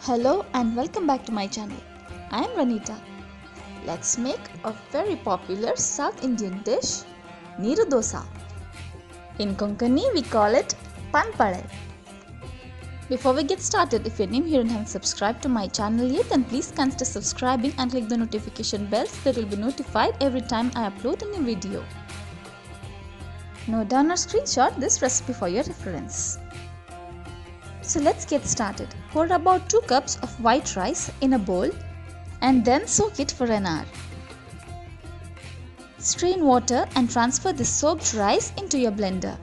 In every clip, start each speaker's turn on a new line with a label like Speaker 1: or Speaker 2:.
Speaker 1: Hello and welcome back to my channel. I am Ranita. Let's make a very popular South Indian dish, Neerdosa. In Konkani we call it Panpale. Before we get started, if you're new here and haven't subscribed to my channel yet, then please consider subscribing and click the notification bell so that you'll be notified every time I upload a new video. Note down or screenshot this recipe for your reference. So let's get started. Pour about 2 cups of white rice in a bowl and then soak it for an hour. Strain water and transfer the soaked rice into your blender.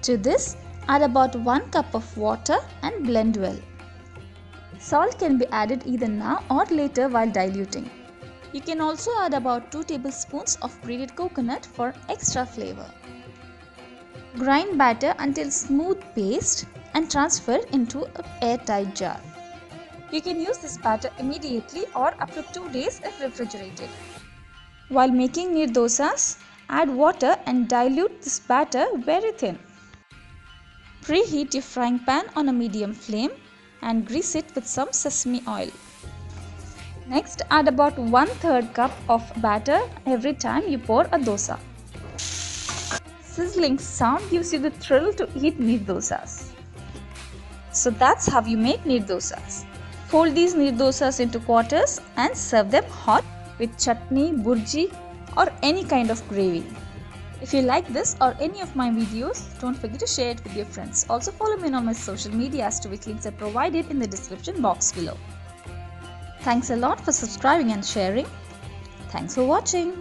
Speaker 1: To this, add about 1 cup of water and blend well. Salt can be added either now or later while diluting. You can also add about 2 tablespoons of grated coconut for extra flavor. Grind batter until smooth paste and transfer into an airtight jar. You can use this batter immediately or up to 2 days if refrigerated. While making Neerdosas, add water and dilute this batter very thin. Preheat your frying pan on a medium flame and grease it with some sesame oil. Next, add about 1/3 cup of batter every time you pour a dosa. Sizzling sound gives you the thrill to eat Neerdosas. So that's how you make Neerdosas. Fold these Neerdosas into quarters and serve them hot with chutney, burji or any kind of gravy. If you like this or any of my videos, don't forget to share it with your friends. Also follow me on my social media, as to which links are provided in the description box below. Thanks a lot for subscribing and sharing. Thanks for watching.